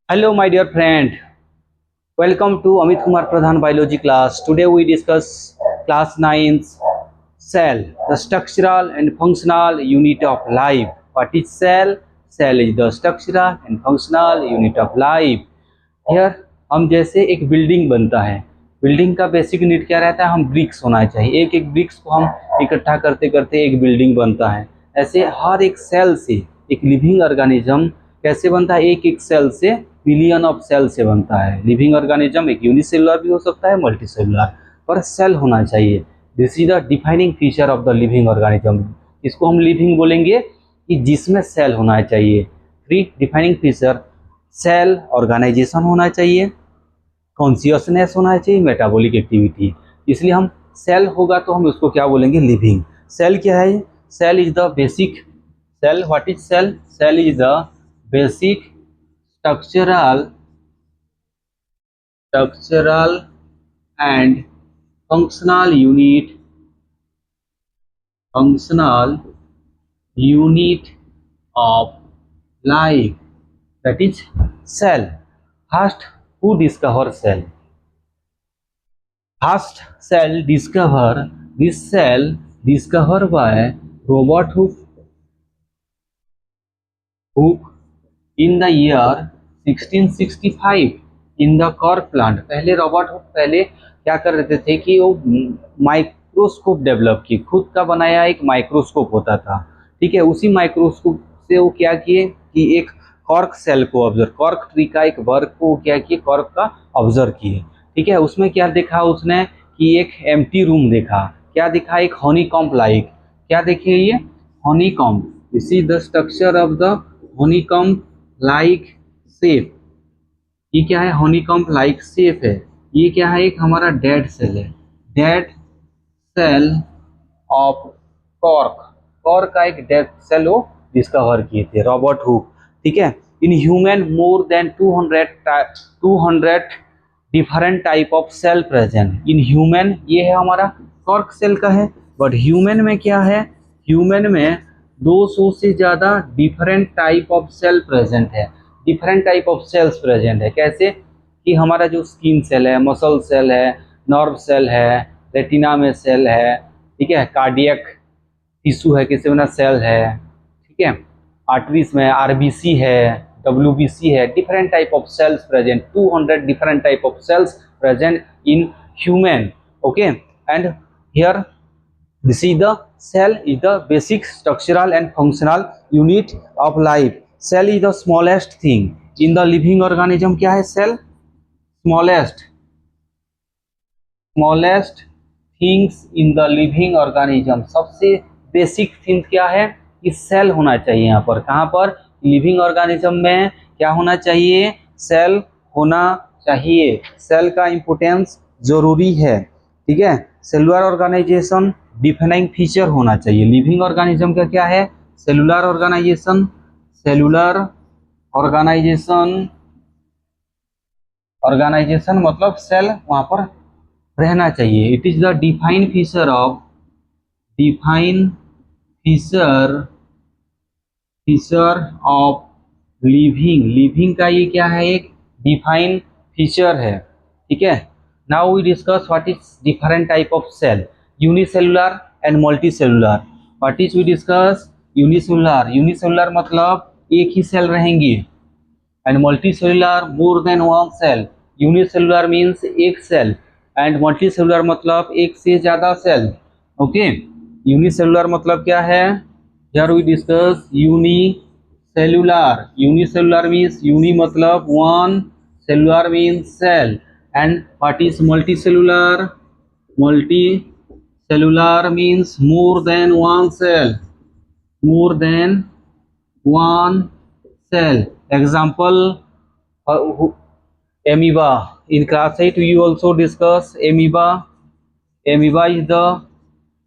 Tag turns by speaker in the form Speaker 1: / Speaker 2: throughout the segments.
Speaker 1: Hello, my dear friend. Welcome to Amit Kumar Pradhan Biology class. Today we discuss class 9's cell, the structural and functional unit of life. What is cell? Cell is the structural and functional unit of life. Here हम जैसे एक building बनता है, building का basic need क्या रहता है? हम ब्रिक्स होना चाहिए, एक एक ब्रिक्स को हम इकट्ठा करते करते एक बिल्डिंग बनता है। ऐसे हर एक सेल से एक लिविंग ऑर्गेनिज्म कैसे बनता है? एक एक सेल से मिलियन ऑफ सेल से बनता है। लिविंग ऑर्गेनिज्म एक यूनिसेलुलर भी हो सकता है, मल्टी सेलुलर, पर सेल होना चाहिए। This is the defining feature of the living organism. इसको हम लिविंग बोलेंगे कि जिसमें सेल होना चाहिए। Three defining feature: cell organisation होना चाहिए, कॉन्शियसनेस होना चाहिए, मेटाबॉलिक एक्टिविटी। इसलिए हम सेल होगा तो हम उसको क्या बोलेंगे? लिविंग। सेल क्या है? Cell is the basic cell. What is cell? Cell is the basic structural and functional unit of life, that is cell. First, who discover cell? First cell discover, this cell discovered by Robert Hooke in the year 1665 in the cork plant. पहले Robert Hooke पहले क्या कर रहे थे कि वो microscope develop किए, खुद का बनाया एक माइक्रोस्कोप होता था। ठीक है, उसी माइक्रोस्कोप से वो क्या किए कि एक कॉर्क सेल को ऑब्जर्व, कॉर्क ट्री का एक वर्क को क्या किए, कॉर्क का ऑब्जर्व किए। ठीक है, उसमें क्या देखा उसने कि एक एम्प्टी रूम देखा। क्या दिखा? एक हनीकॉम्ब लाइक। क्या देखिए ये? Honeycomb. This is the structure of the honeycomb like shape. ये क्या है? हनीकॉम्ब लाइक शेप है। ये क्या है? एक हमारा डेड सेल है, dead cell of cork. Cork का एक डेड सेल वो डिस्कवर किए थे रॉबर्ट हुक। ठीक है, in human more than 200 different type of cell present in human. ये है हमारा कॉर्क सेल का है, बट ह्यूमन में क्या है? ह्यूमन में 200 से ज्यादा different type of cell present है। Different type of cells present है। कैसे कि हमारा जो स्किन सेल है, मसल सेल है, नर्व सेल है, रेटिना में सेल है, ठीक है, कार्डियक टिश्यू है, किसी में सेल है, ठीक है, आर्टरीज में आरबीसी है, डब्ल्यूबीसी है। Different type of cells present, 200 different type of cells present in human. Okay, and here this is the cell is the basic structural and functional unit of life. Cell is the smallest thing in the living organism. क्या है cell? smallest things in the living organism. सबसे basic thing क्या है? कि cell होना चाहिए। यहाँ पर कहाँ पर? लिविंग ऑर्गेनिज्म में क्या होना चाहिए? सेल होना चाहिए। सेल का इम्पोर्टेंस जरूरी है। ठीक है, सेलुलर ऑर्गेनाइजेशन डिफाइनिंग फीचर होना चाहिए। लिविंग ऑर्गेनिज्म का क्या है? Cellular organisation. सेलुलर ऑर्गेनाइजेशन मतलब सेल वहां पर रहना चाहिए। It is the define feature of living. Living का ये क्या है? एक डिफाइन फीचर है। ठीक है, now we discuss what is different type of cell, unicellular and multicellular. What is we discuss? Unicellular. Unicellular मतलब एक ही सेल रहेंगी, and multicellular more than one cell. Unicellular means एक सेल, एंड मल्टीसेलुलर मतलब एक से ज्यादा सेल। ओके, यूनिसेलुलर मतलब क्या है? Here we discuss unicellular. Unicellular means uni मतलब one, cellular means cell, and what is multicellular? Multicellular means more than one cell. More than one cell. Example, amoeba. In class 8 we also discuss amoeba. Amoeba is the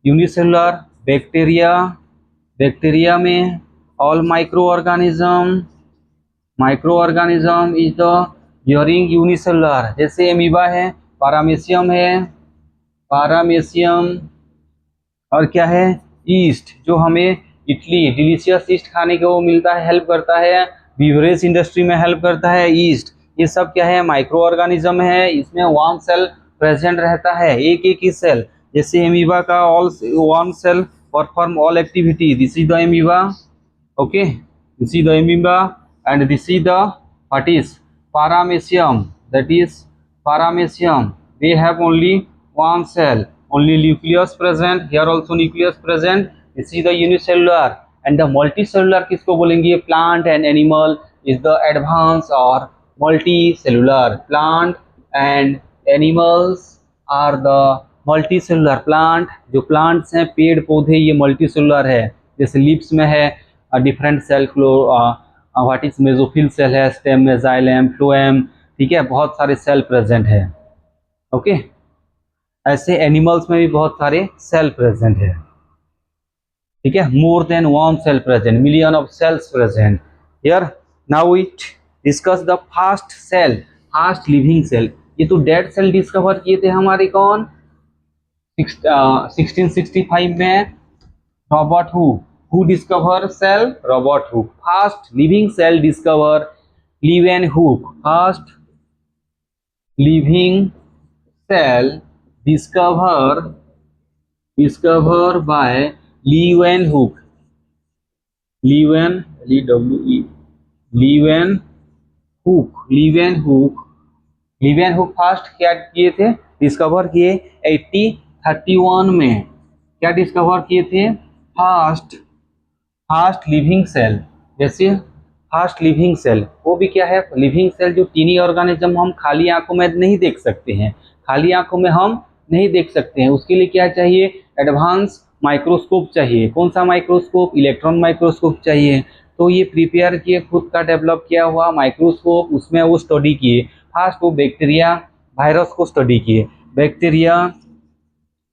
Speaker 1: unicellular bacteria. Bacteria में all microorganism is the bearing unicellular। जैसे amoeba है, पारामेशियम है, पारामेशियम, और क्या है? East, जो हमें idli delicious east खाने को मिलता है, हेल्प करता है बीवरेज इंडस्ट्री में हेल्प करता है, ईस्ट। ये सब क्या है, माइक्रो ऑर्गेनिज्म है, इसमें वन सेल प्रेजेंट रहता है, एक एक ही सेल। जैसे एमीबा का all one cell perform all activity, this is the amoeba, okay, this is the amoeba and this is the what is paramecium, that is paramecium, they have only one cell, only nucleus present, here also nucleus present, this is the unicellular। and the multicellular किसको बोलेंगे, plant and animal is the advanced or multicellular, plant and animals are the multicellular, plant जो plants हैं, पेड़ पौधे, ये multicellular है। जैसे lips में है different cell flow, what is mesophyll cell है, स्टेम में जाइलम फ्लोएम, ठीक है, बहुत सारे सेल प्रेजेंट है, ओके। ऐसे एनिमल्स में भी बहुत सारे सेल प्रेजेंट है, ठीक है, more than one cell present, million of cells present here. Now we discuss the fast cell, fast living cell. ये तो डेड सेल डिस्कवर किए थे हमारे कौन, 1665 में Robert Hooke. Who discover cell? Robert Hooke. First living cell discover Leeuwenhoek. First living cell discover by Leeuwenhoek. Leeuwenhoek first क्या किए थे, डिस्कवर किए 1831 में। क्या डिस्कवर किए थे, फास्ट लिविंग सेल। जैसे फास्ट लिविंग सेल, वो भी क्या है, लिविंग सेल जो टीनी ऑर्गेनिज्म हम खाली आंखों में नहीं देख सकते हैं, खाली आंखों में हम नहीं देख सकते हैं, उसके लिए क्या चाहिए, एडवांस माइक्रोस्कोप चाहिए। कौन सा माइक्रोस्कोप, इलेक्ट्रॉन माइक्रोस्कोप चाहिए। तो ये प्रिपेयर किए, खुद का डेवलप किया हुआ माइक्रोस्कोप, उसमें वो स्टडी किए। फास्ट वो बैक्टीरिया वायरस को स्टडी किए,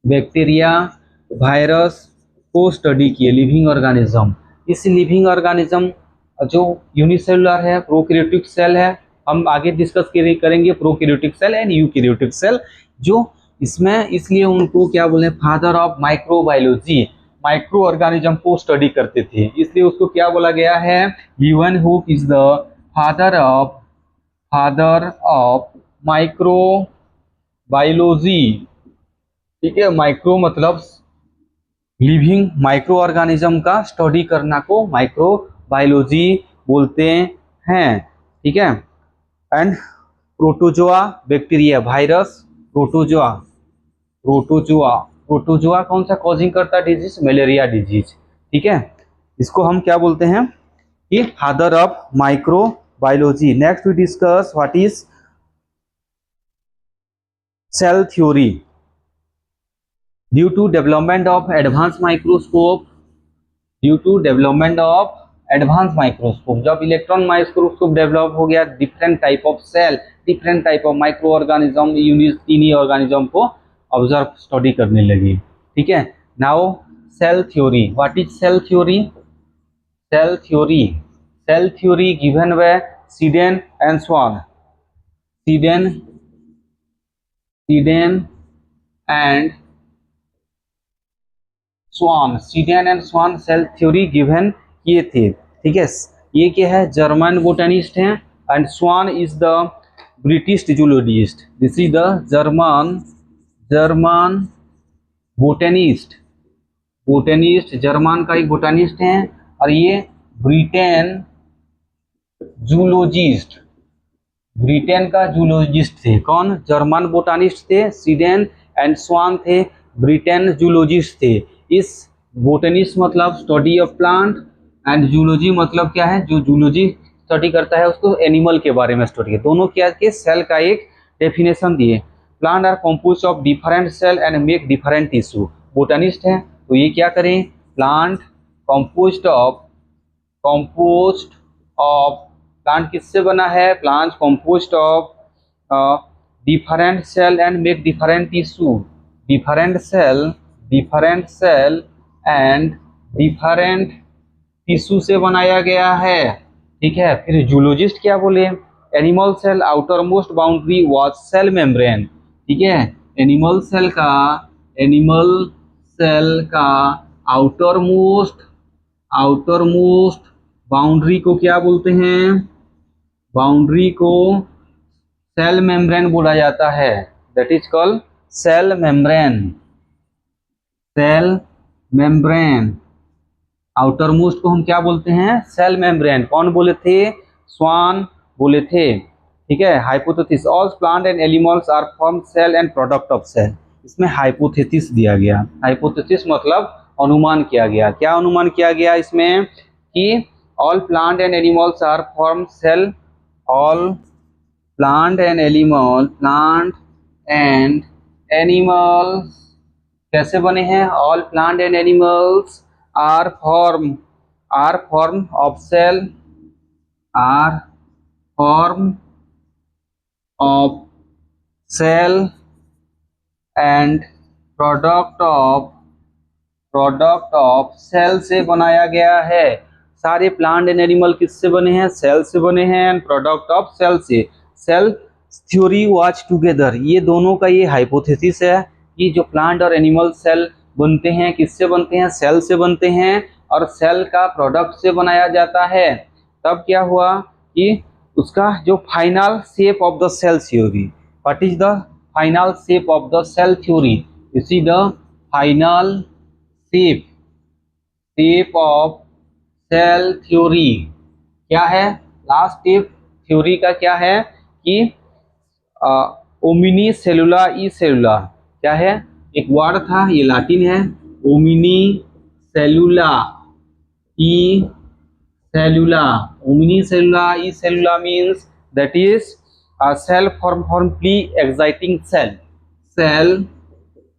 Speaker 1: बैक्टीरिया वायरस को स्टडी किए, लिविंग ऑर्गेनिज्म। इस लिविंग ऑर्गेनिज्म जो यूनिसेलुलर है, प्रोकैरियोटिक सेल है, हम आगे डिस्कस करेंगे prokaryotic cell and eukaryotic cell, जो इसमें इसलिए उनको क्या बोले, father of microbiology, microorganism को स्टडी करते थे, इसलिए उसको क्या बोला गया है, Leeuwenhoek is the father of microbiology, ठीक है। माइक्रो मतलब लिविंग, माइक्रो ऑर्गेनिज्म का स्टडी करना को माइक्रोबायोलॉजी बोलते हैं, ठीक है। And protozoa bacteria virus, protozoa कौन सा कॉजिंग करता है डिजीज, मलेरिया डिजीज, ठीक है। इसको हम क्या बोलते हैं कि father of microbiology. Next we discuss what is cell theory. Due to development of advanced microscope, जब इलेक्ट्रॉन माइक्रोस्कोप डेवलप हो गया, different type of cell, different type of microorganism, unity organism को ऑब्जर्व स्टडी करने लगी, ठीक है। Now cell theory, what is cell theory, cell theory given by Schleiden and Schwann, Schleiden and Schwann cell theory given किए थे, ठीक है। ये क्या है, जर्मन बोटनिस्ट हैं, and Schwann is the British zoologist, this is the German botanist, German का एक बोटनिस्ट हैं, और ये ब्रिटेन का जूलॉजिस्ट थे। कौन, जर्मन बोटनिस्ट थे सीडेन, एंड स्वान थे ब्रिटेन जूलॉजिस्ट थे। इस बोटनिस्ट मतलब study of plant, and zoology मतलब क्या है, जो जूलॉजी स्टडी करता है उसको एनिमल के बारे में स्टडी है। दोनों क्या के सेल का एक डेफिनेशन दिए, plant are composed of different cell and make different tissue. Botanist है तो ये क्या करें, प्लांट कंपोज्ड ऑफ प्लांट किससे बना है, plant composed of different cell and make different tissue, different cell and different tissue से बनाया गया है, ठीक है। फिर जूलॉजिस्ट क्या बोले, animal cell outermost boundary was cell membrane, ठीक है। एनिमल सेल का आउटर मोस्ट बाउंड्री को क्या बोलते हैं? बाउंड्री को सेल मेम्ब्रेन बोला जाता है, that is called cell membrane. Cell membrane, outermost को हम क्या बोलते हैं? Cell membrane. कौन बोले थे? स्वान बोले थे। ठीक है। Hypothesis, all plant and animals are from cell and product of cell. इसमें हाइपोथेसिस दिया गया। हाइपोथेसिस मतलब अनुमान किया गया। क्या अनुमान किया गया इसमें? कि all plant and animals are from cell, all plant and animals कैसे बने हैं? All plant and animals are form of cell, are form of cell and product of cell से बनाया गया है। सारे प्लांट एंड एनिमल किससे बने हैं? सेल से बने हैं, एंड प्रोडक्ट ऑफ सेल से। सेल थ्योरी वाज टुगेदर, ये दोनों का ये हाइपोथेसिस है कि जो प्लांट और एनिमल सेल बनते हैं, किससे बनते हैं? सेल से बनते हैं, और सेल का प्रोडक्ट से बनाया जाता है। तब क्या हुआ कि उसका जो final shape of the cell theory, what is the final shape of the cell theory? You see the final shape of cell theory क्या है? लास्ट स्टेप थ्योरी का क्या है कि ओमिनी सेलुला ई सेलुला। क्या है? एक वर्ड था, ये लाटिन है, ओमिनी सेलुला ई सेलुला। ओमिनी सेलुला ई सेलुला means that is cell form pre-exciting cell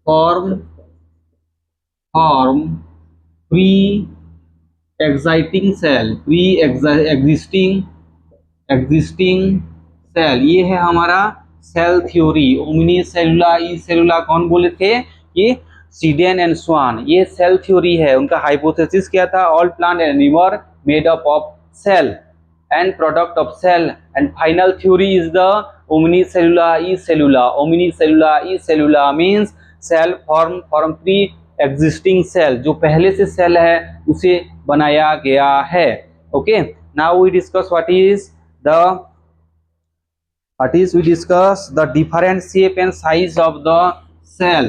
Speaker 1: form pre-exciting cell, existing cell. ये है हमारा सेल थ्योरी। ओमिनी सेलुला ई सेलुला कौन बोले थे? ये सीडेन एंड स्वान। ये सेल थ्योरी है। उनका हाइपोथेसिस क्या था? All plant and animal made up of cell and product of cell, and final theory is the omnicellular e cellula. Omnicellular e cellula means cell form pre-existing cell, जो पहले से cell है उसे बनाया गया है। Okay, now we discuss we discuss the different shape and size of the cell.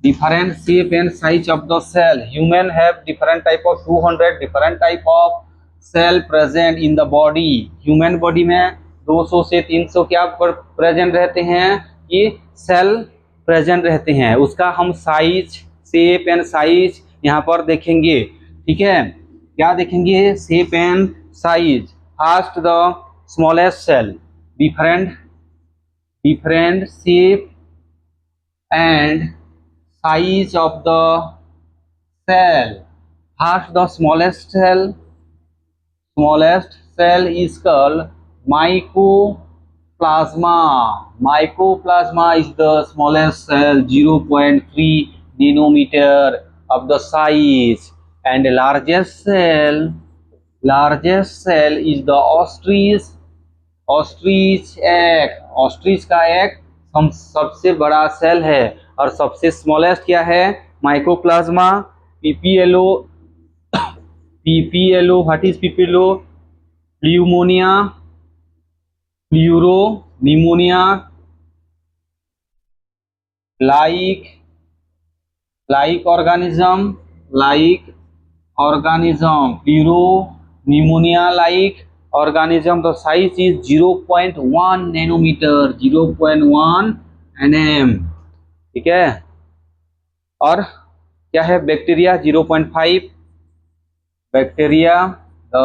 Speaker 1: Different shape and size of the cell. Human have different type of 200 different type of cell present in the body. Human body में 200 से 300 क्या present रहते हैं? कि cell present रहते हैं। उसका हम साइज, शेप एंड साइज यहाँ पर देखेंगे। ठीक है, क्या देखेंगे? Shape and size. First the smallest cell, different shape and size of the cell. First the smallest cell is called mycoplasma. Mycoplasma is the smallest cell, 0.3 nanometer of the size, and the largest cell is the ostrich egg. ostrich का egg हम सबसे बड़ा cell है, और सबसे smallest क्या है? Mycoplasma. PPLO, what is PPLO? Pneumonia, pleuro pneumonia, like organism, pleuro pneumonia like organism. The size is 0.1 nanometre, 0.1 nm। ठीक है, और क्या है? Bacteria 0.5, bacteria the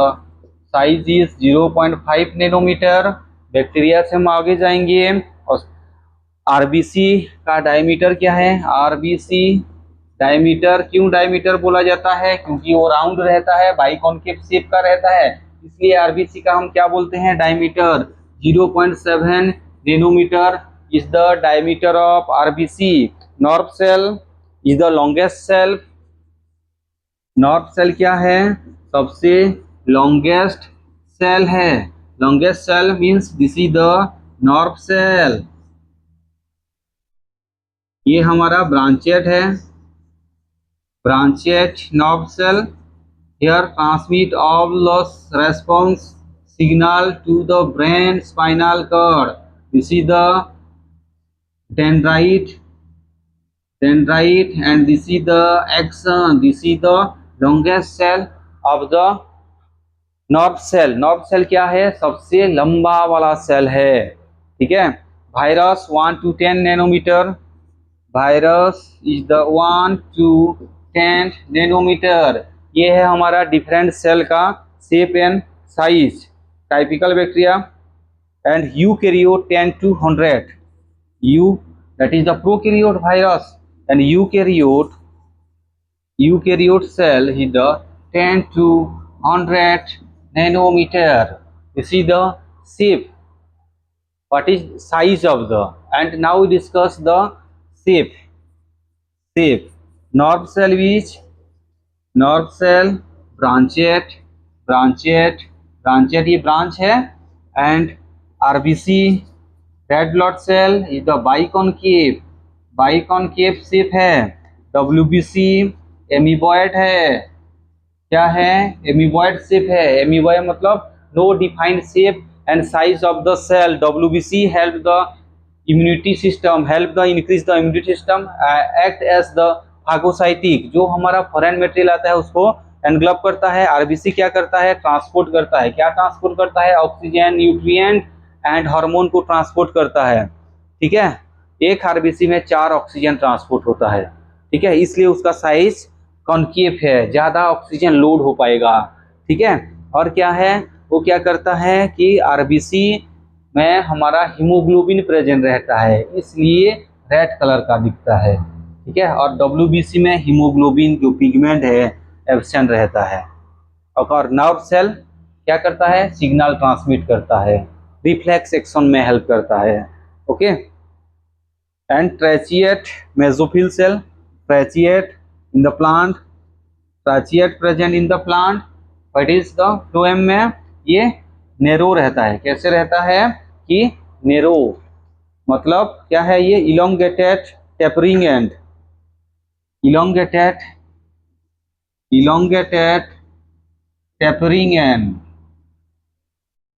Speaker 1: size is 0.5 nanometre. Bacteria से हम आगे जाएंगे। और आरबीसी का डायमीटर क्या है? आरबीसी डायमीटर, क्यों डायमीटर बोला जाता है? क्योंकि वो राउंड रहता है, बाइकॉनकेव शेप का रहता है, इसलिए आरबीसी का हम क्या बोलते हैं? Diameter. 0.7 nanometre is the diameter of RBC. Nerve cell is the longest cell. Nerve cell क्या है? सबसे लॉन्गेस्ट सेल है। Longest cell means this is the nerve cell. ये हमारा ब्रांचेट है, branched nerve cell. here transmit all the response signal to the brain spinal cord. This is the dendrite and this is the axon. This is the longest cell of the north cell. North cell क्या है? सबसे लंबा वाला cell है. ठीक है. Virus 1 to 10 nanometre. Virus is the 1 to 10 nanometre. ये है हमारा डिफरेंट सेल का shape and size. Typical bacteria and eukaryote 10 to 100. You that is the prokaryote virus and eukaryote cell is the 10 to 100 nanometer. This is the shape. What is size of the? And now we discuss the shape. Nerve cell is nerve cell, branchette ये branch है. And RBC red blood cell is the biconcave shape है. WBC amoeboid है. क्या है? Amoeboid shape है. Amoeboid मतलब no defined shape and size of the cell. WBC help the immunity system, increase the immunity system, act as the phagocytic. जो हमारा foreign material आता है उसको एनग्लव करता है. RBC क्या करता है? ट्रांसपोर्ट करता है. क्या ट्रांसपोर्ट करता है? ऑक्सीजन, न्यूट्रिएंट एंड हार्मोन को ट्रांसपोर्ट करता है. ठीक है. एक आरबीसी में 4 ऑक्सीजन ट्रांसपोर्ट होता है. ठीक है. इसलिए उसका साइज कॉन्केव है, ज्यादा ऑक्सीजन लोड हो पाएगा. ठीक है. और क्या है? वो क्या करता है कि आरबीसी में हमारा हीमोग्लोबिन प्रेजेंट रहता है, इसलिए रेड कलर का दिखता है. ठीक है. और WBC में हीमोग्लोबिन जो पिगमेंट है एब्सेंट रहता है. और नर्व सेल क्या करता है? सिग्नल ट्रांसमिट करता है, रिफ्लेक्स एक्शन में हेल्प करता है. Okay. And tracheid mesophyll cell, tracheid in the plant, tracheid present in the plant. What is the phloem में ये नेरो रहता है. कैसे रहता है कि नेरो मतलब क्या है? ये elongated tapering end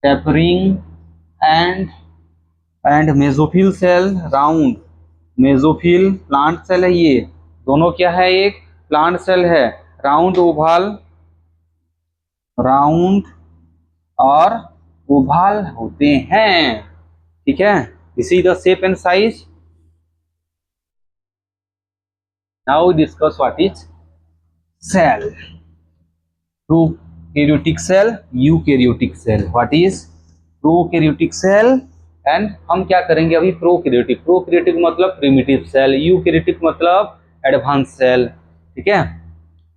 Speaker 1: tapering end mesophyll cell round. Mesophyll plant cell है. ये दोनों क्या है? एक प्लांट सेल है. राउंड और ओवल होते हैं. ठीक है. This is the shape and size. Now we discuss what is cell. Prokaryotic cell, eukaryotic cell. What is prokaryotic cell? And हम क्या करेंगे अभी? प्रोकैरियोटिक मतलब प्रिमिटिव सेल, यूकैरियोटिक मतलब एडवांस सेल. ठीक है.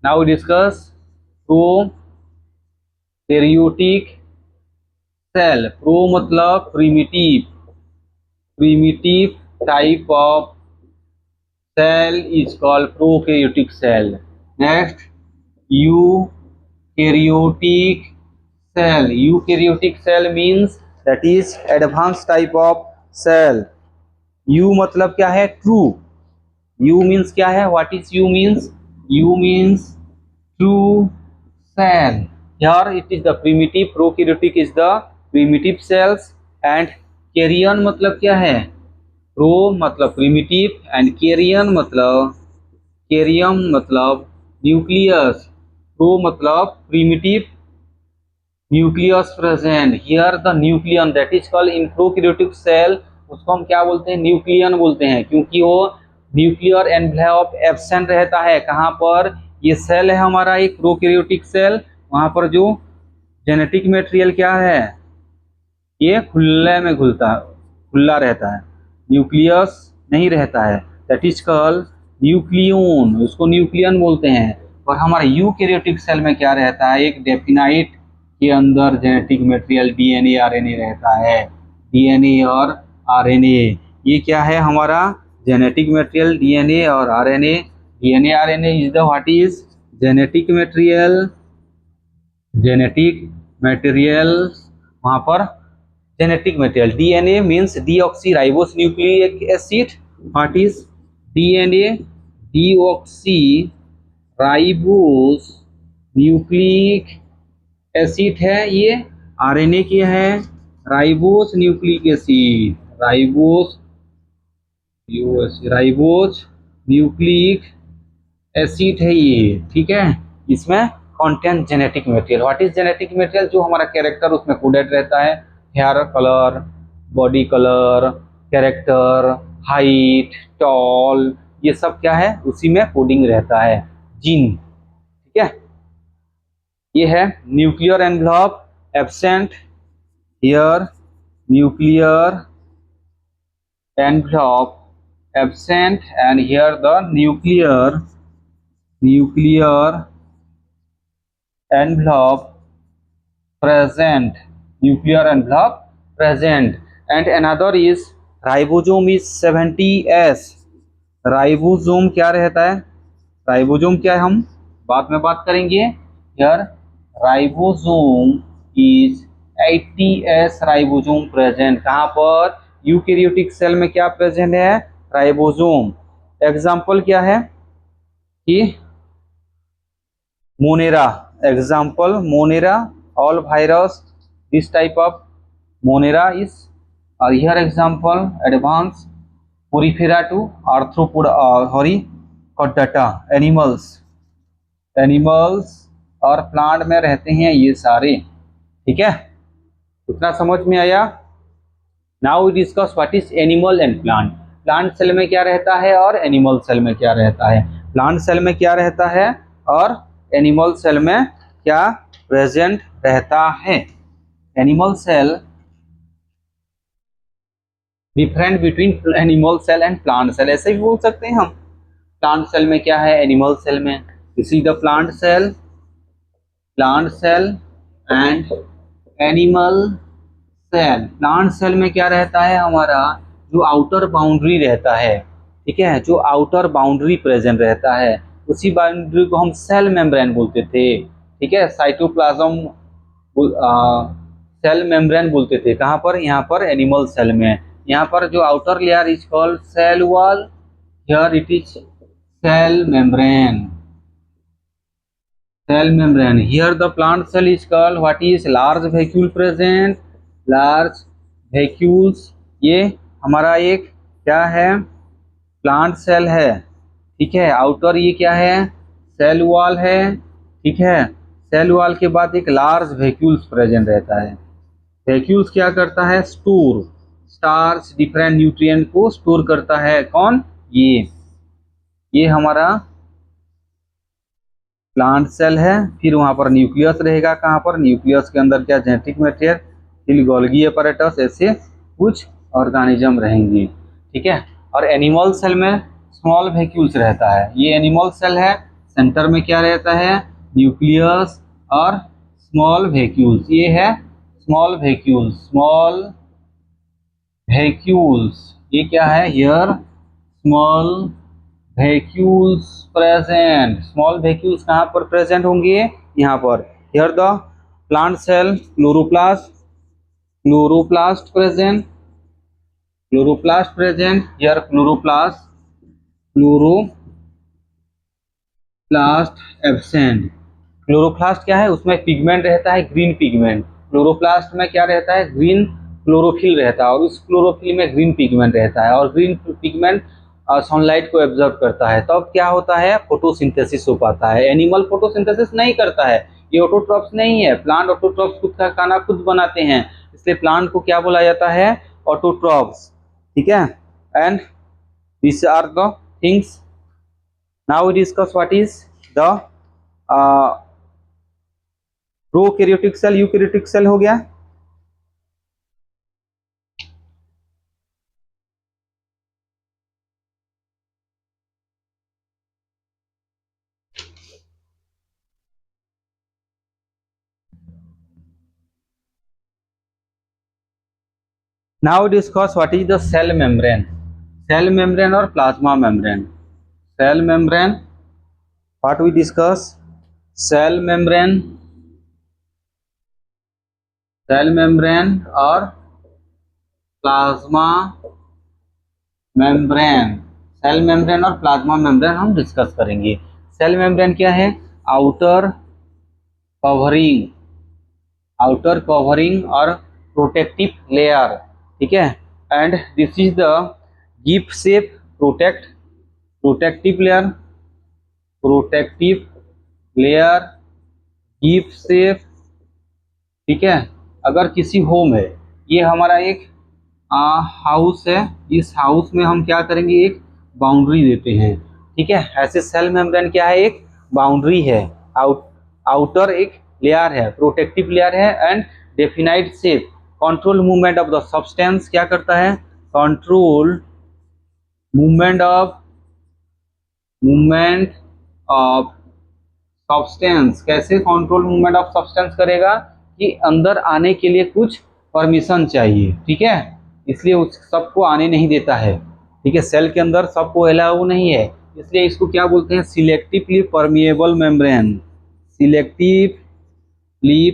Speaker 1: Now we discuss prokaryotic cell. Pro मतलब primitive type of cell is called prokaryotic cell. Next eukaryotic cell. Eukaryotic cell means that is advanced type of cell. U मतलब क्या है? True. U means क्या है? What is U means? U means true cell. Here it is the primitive. Prokaryotic is the primitive cells and carrion मतलब क्या है? Pro मतलब primitive and carrion मतलब nucleus. Pro मतलब primitive, nucleus present. Here the nucleon that is called in prokaryotic cell. उसको हम क्या बोलते हैं? न्यूक्लियन बोलते हैं, क्योंकि वो न्यूक्लियर एनवेलप एब्सेंट रहता है. कहाँ पर? ये सेल है हमारा एक प्रोकैरियोटिक सेल. वहाँ पर जो जेनेटिक मटेरियल क्या है? ये खुला रहता है, न्यूक्लियस नहीं रहता है. That is called nucleon. उसको न्यूक्लियन बोलते हैं. और हमारा यूकैरियोटिक सेल में क्या रहता है? एक डेफिनाइट के अंदर जेनेटिक मटेरियल DNA RNA रहता है. DNA और RNA ये क्या है? हमारा जेनेटिक मटेरियल DNA और RNA. DNA RNA is the what is genetic material. वहाँ पर genetic material. DNA means deoxyribose nucleic acid. What is DNA? Deoxyribose nucleic acid है ये, आरएनए क्या है, ribose nucleic acid, ribose nucleic acid है ये, ठीक है। इसमें content genetic material, what is genetic material, जो हमारा कैरेक्टर उसमें कोडेड रहता है, hair colour, body colour, character, height, tall, ये सब क्या है उसी में कोडिंग रहता है, जीन, ठीक है। ये है nuclear envelope absent here, nuclear envelope absent, and here the nuclear envelope present, nuclear envelope present, and another is ribosome is 70s, ribosome क्या रहता है, राइबोसोम क्या है हम बाद में बात करेंगे। यार ribosome is 80s ribosome present, कहाँ पर, यूकैरियोटिक सेल में क्या प्रेजेंट है, राइबोसोम। एग्जाम्पल क्या है कि Monera, example Monera, all virus, this type of Monera is here example, advance Porifera to Arthropoda हॉरिकॉप्टेरा, एनिमल्स और प्लांट में रहते हैं ये सारे, ठीक है। उतना समझ में आया। Now we discuss what is animal and plant, plant cell में क्या रहता है और एनिमल सेल में क्या रहता है, प्लांट सेल में क्या रहता है और एनिमल सेल में क्या प्रेजेंट रहता है। Animal cell, different between animal cell and plant cell, ऐसे भी बोल सकते हैं हम। प्लांट सेल में क्या है, एनिमल सेल में, इसी the plant cell and animal cell. Plant cell में क्या रहता है हमारा, जो आउटर बाउंड्री रहता है, ठीक है, जो आउटर बाउंड्री प्रेजेंट रहता है, उसी बाउंड्री को हम सेल मेम्ब्रेन बोलते थे, ठीक है। साइटोप्लाज्म सेल मेम्ब्रेन बोलते थे, कहाँ पर, यहाँ पर एनिमल सेल में। यहाँ पर जो outer layer is called cell wall, here it is cell membrane, here the plant cell is called what is large vacuole present, large vacuoles, ये हमारा एक क्या है, प्लांट सेल है, ठीक है। आउटर ये क्या है, सेल वॉल है, ठीक है। सेल वॉल के बाद एक लार्ज वैक्यूल्स प्रेजेंट रहता है। वैक्यूल्स क्या करता है, स्टोर स्टार्च, डिफरेंट न्यूट्रिएंट को स्टोर करता है, कौन, ये हमारा प्लांट सेल है। फिर वहां पर न्यूक्लियस रहेगा, कहाँ पर, न्यूक्लियस के अंदर क्या, जेनेटिक मटेरियल, फिर गोल्गी अपैरेटस, ऐसे कुछ ऑर्गेनिज्म रहेंगे, ठीक है। और एनिमल सेल में स्मॉल वैक्यूल्स रहता है, ये एनिमल सेल है, सेंटर में क्या रहता है, न्यूक्लियस और स्मॉल वैक्यूल्स, ये है स्मॉल वैक्यूल्स, ये क्या है, here small vacuoles present, small vacuoles कहाँ पर प्रेजेंट होंगे, यहाँ पर। Here the plant cell chloroplast present, here chloroplast absent. Chloroplast क्या है, उसमें पिगमेंट रहता है, ग्रीन पिगमेंट। क्लोरोप्लास्ट में क्या रहता है, ग्रीन क्लोरोफिल रहता है, और उस क्लोरोफिल में ग्रीन पिगमेंट रहता है, और ग्रीन पिगमेंट सनलाइट को एब्जॉर्ब करता है, तब क्या होता है, फोटोसिंथेसिस हो पाता है। एनिमल फोटोसिंथेसिस नहीं करता है, ये ऑटोट्रॉप्स नहीं है, प्लांट ऑटोट्रॉप्स खुद का खाना खुद बनाते हैं, इसलिए प्लांट को क्या बोला जाता है, ऑटोट्रॉप्स, ठीक है। And this are the things, now we discuss what is the prokaryotic cell, eukaryotic cell हो गया। Now discuss what is the cell membrane, cell membrane और plasma membrane। cell membrane, what we discuss, cell membrane और plasma membrane, cell membrane और plasma membrane हम discuss करेंगे। Cell membrane क्या है, outer covering, outer covering और protective layer, ठीक है। And this is the gift shape protective layer gift shape, ठीक है। अगर किसी होम है, ये हमारा एक हाउस है, इस हाउस में हम क्या करेंगे, एक बाउंड्री देते हैं, ठीक है। ऐसे सेल मेम्ब्रेन क्या है, एक बाउंड्री है, आउटर एक लेयर है, प्रोटेक्टिव लेयर है, and definite shape, control movement of the substance, क्या करता है, कंट्रोल मूवमेंट ऑफ सब्सटेंस। कैसे कंट्रोल मूवमेंट ऑफ सब्सटेंस करेगा, कि अंदर आने के लिए कुछ परमिशन चाहिए, ठीक है, इसलिए उस सबको आने नहीं देता है, ठीक है। सेल के अंदर सबको अलाउ नहीं है, इसलिए इसको क्या बोलते हैं, selectively permeable membrane, selectively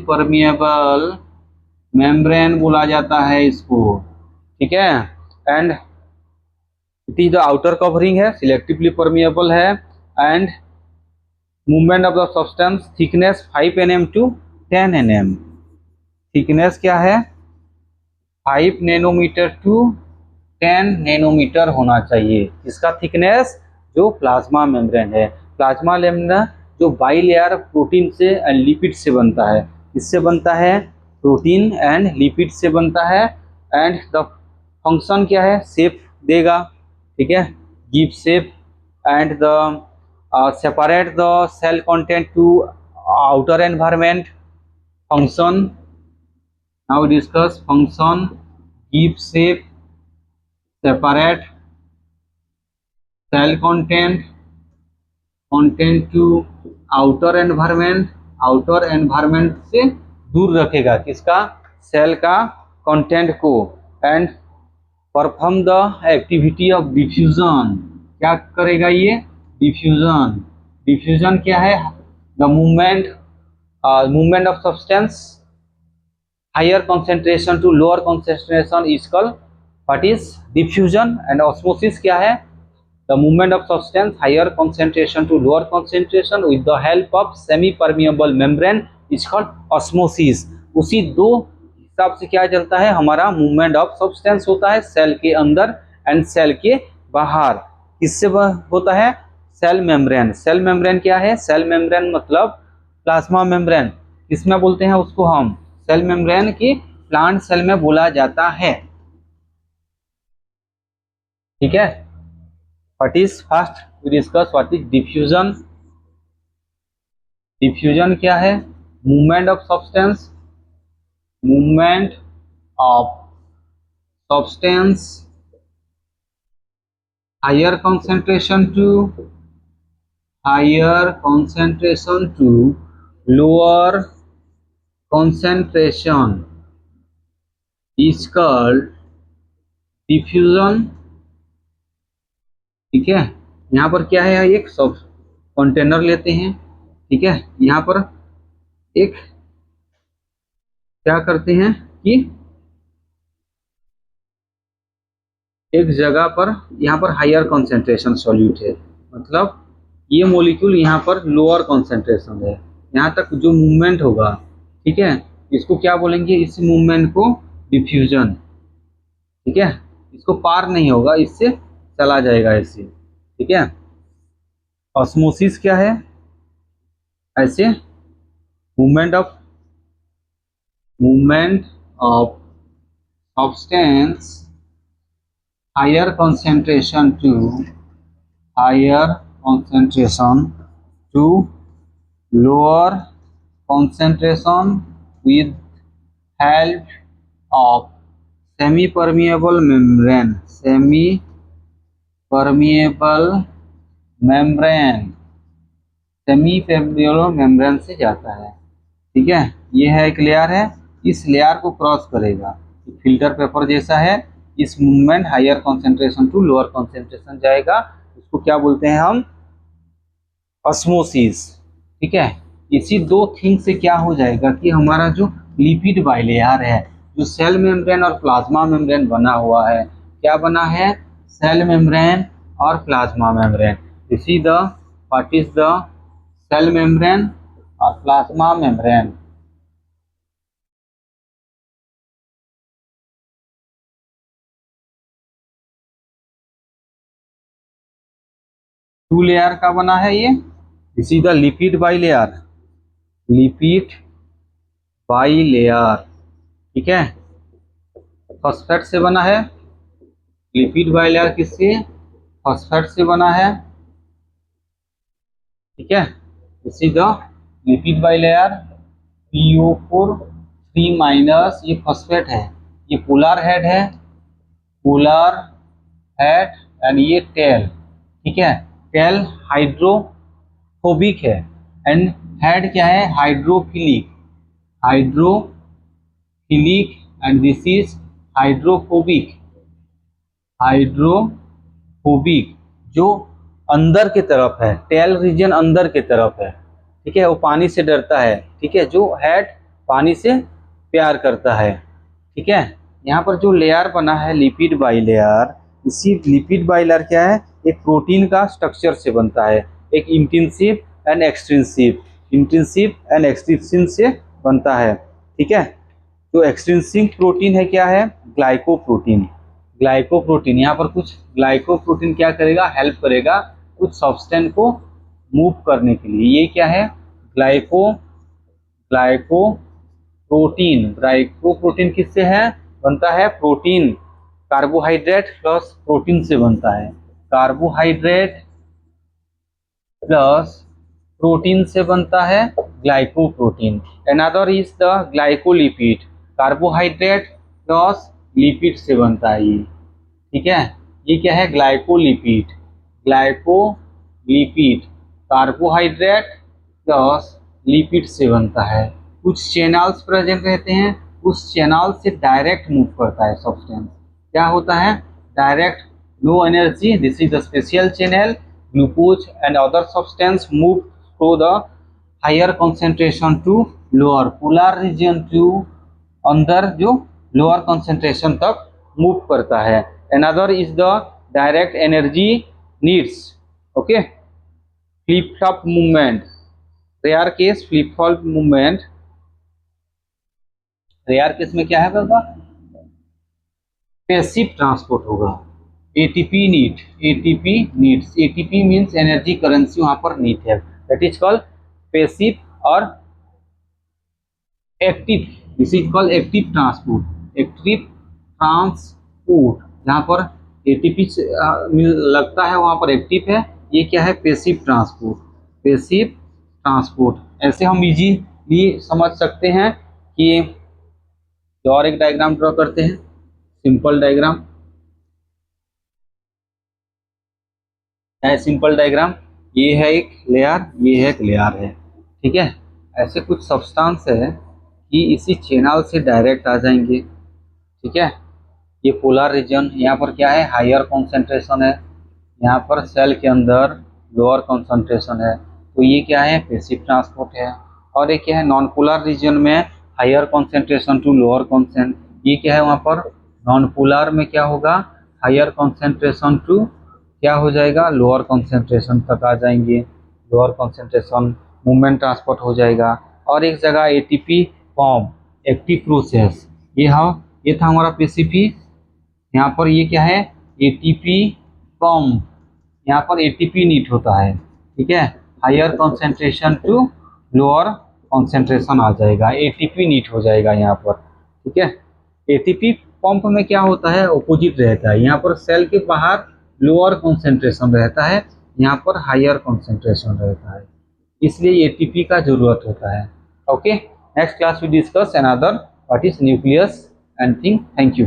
Speaker 1: permeable membrane बोला जाता है इसको, ठीक है। And it is the outer covering है, सिलेक्टिवली परमिएबल है, and movement of the substance, thickness 5 nm to 10 nm, thickness क्या है, 5 नैनोमीटर टू 10 नैनोमीटर होना चाहिए। इसका थिकनेस जो प्लाज्मा मेम्ब्रेन है, प्लाज्मा मेम्ब्रेन जो बाइलेयर प्रोटीन से एंड लिपिड से बनता है, इससे बनता है, प्रोटीन एंड लिपिड से बनता है। एंड द फंक्शन क्या है, शेप देगा, ठीक है, give shape, and the separate the cell content to outer environment, function, now we discuss function, give shape, separate cell content to outer environment से दूर रखेगा किसका, सेल का कंटेंट को, and perform the activity of diffusion, क्या करेगा ये, diffusion क्या है, the movement of substance higher concentration to lower concentration is called what is diffusion. And osmosis क्या है, the movement of substance higher concentration to lower concentration with the help of semi permeable membrane is called osmosis. उसी दो हिसाब से क्या चलता है, हमारा मूवमेंट ऑफ सब्सटेंस होता है सेल के अंदर एंड सेल के बाहर, किससे होता है, सेल मेम्ब्रेन। सेल मेम्ब्रेन क्या है, सेल मेम्ब्रेन मतलब प्लाज्मा मेम्ब्रेन, इसमें बोलते हैं उसको हम सेल मेम्ब्रेन की प्लांट सेल में बोला जाता है, ठीक है। What is first we discuss what is diffusion. Diffusion क्या है, movement of substance higher concentration to lower concentration is called diffusion, ठीक है। यहाँ पर क्या है, एक सब कंटेनर लेते हैं, ठीक है, यहाँ पर एक क्या करते हैं कि एक जगह पर यहाँ पर हायर कंसेंट्रेशन सॉल्यूट है, मतलब ये मॉलिक्यूल यहाँ पर लोअर कंसेंट्रेशन है, यहाँ तक जो मूवमेंट होगा, ठीक है, इसको क्या बोलेंगे, इस मूवमेंट को डिफ्यूजन, ठीक है, इसको पार नहीं होगा, इससे चला जाएगा ऐसे, ठीक है। ऑस्मोसिस क्या है, ऐसे movement of substance higher concentration to lower concentration with help of semi-permeable membrane से जाता है, ठीक है। ये है एक लेयर है, इस लेयर को क्रॉस करेगा, फिल्टर पेपर जैसा है, इस movement higher concentration to lower concentration जाएगा, उसको क्या बोलते हैं हम, ऑस्मोसिस, ठीक है। इसी दो थिंग से क्या हो जाएगा कि हमारा जो लिपिड बाइलेयर है, जो सेल मेम्ब्रेन और प्लाज्मा मेम्ब्रेन बना हुआ है, क्या बना है, सेल मेम्ब्रेन और प्लाज्मा मेम्ब्रेन, इसी the what is the cell membrane और प्लाज्मा मेम्ब्रेन? टू लेयर का बना है ये, this is the lipid bilayer, lipid bilayer, ठीक है। फॉस्फेट से बना है, लिपिड बाई लेयर किससे? फॉस्फेट से बना है, ठीक है। This is the lipid bilayer, PO4 3 minus, ये फॉस्फेट है, ये पोलर हेड है, पोलर हेड एंड ये टेल, ठीक है। टेल हाइड्रोफोबिक है एंड हेड क्या है? Hydrophilic, hydrophilic and this is hydrophobic, hydrophobic जो अंदर की तरफ है, टेल रीजन अंदर की तरफ है, ठीक है। वो पानी से डरता है, ठीक है। जो हेड पानी से प्यार करता है, ठीक है। यहाँ पर जो लेयर बना है लिपिड बाई लेयर, इसी लिपिड बाई लेयर क्या है? एक प्रोटीन का स्ट्रक्चर से बनता है, एक intensive and extensive, intensive and extensive से बनता है, ठीक है। जो एक्सटेंसिव प्रोटीन है क्या है? Glycoprotein, glycoprotein. यहाँ पर कुछ ग्लाइकोप्रोटीन क्या करेगा? हेल्प करेगा कुछ सब्सटेंस को मूव करने के लिए। ये क्या है? ग्लाइकोप्रोटीन। ग्लाइकोप्रोटीन किससे है? बनता है प्रोटीन, कार्बोहाइड्रेट प्लस प्रोटीन से बनता है, कार्बोहाइड्रेट प्लस प्रोटीन से बनता है glycoprotein. Another is the glycolipid, carbohydrate plus lipid से बनता है ये, ठीक है। ये क्या है? Glycolipid, glycolipid carbohydrate plus lipid से बनता है। कुछ चैनल्स प्रेजेंट रहते हैं, उस चैनल से डायरेक्ट मूव करता है सब्सटेंस। क्या होता है? Direct, low energy, this is the special channel, glucose and other substance move through the higher concentration to lower, polar region to अंदर जो लोअर कंसंट्रेशन तक मूव करता है। Another is the direct energy needs, okay. Flip flop movement, rare case flip flop movement, rare case में क्या है बाबा? Passive transport होगा, ATP need, ATP needs, ATP means energy currency वहां पर नीड है, दैट इज कॉल्ड पैसिव और active, this is called active transport, active transport. जहां पर एटीपी लगता है वहां पर एक्टिव है, ये क्या है? Passive transport, passive transport. ऐसे हम इजीली समझ सकते हैं कि और एक डायग्राम ड्रॉ करते हैं, सिंपल डायग्राम है, सिंपल डायग्राम। ये है एक लेयर, ये है एक लेयर है, ठीक है। ऐसे कुछ सब्सटेंस है कि इसी चैनल से डायरेक्ट आ जाएंगे, ठीक है। ये पोलर रीजन, यहाँ पर क्या है? हायर कंसंट्रेशन है, यहाँ पर सेल के अंदर लोअर कंसंट्रेशन है, तो ये क्या है? पैसिव ट्रांसपोर्ट है। और ये क्या है? नॉन पोलर रीजन में higher concentration to lower consent, ये क्या है? वहाँ पर नॉन पोलर में क्या होगा? हायर कंसंट्रेशन टू क्या हो जाएगा? लोअर कंसंट्रेशन तक आ जाएंगे, लोअर कंसंट्रेशन मूवमेंट ट्रांसपोर्ट हो जाएगा। और एक जगह एटीपी फॉर्म, एक्टिव प्रोसेस, ये था हमारा पीसीपी। यहाँ पर ये क्या है? एटीपी पंप, यहाँ पर एटीपी नीट होता है, ठीक है। Higher concentration to lower concentration आ जाएगा, एटीपी नीट हो जाएगा यहाँ पर, ठीक है। एटीपी पंप में क्या होता है? ऑपोजिट रहता है, यहाँ पर सेल के बाहर लोअर कंसंट्रेशन रहता है, यहाँ पर हायर कंसंट्रेशन रहता है, इसलिए एटीपी का जरूरत होता है, okay. Next class we discuss another what is nucleus and thing. Thank you.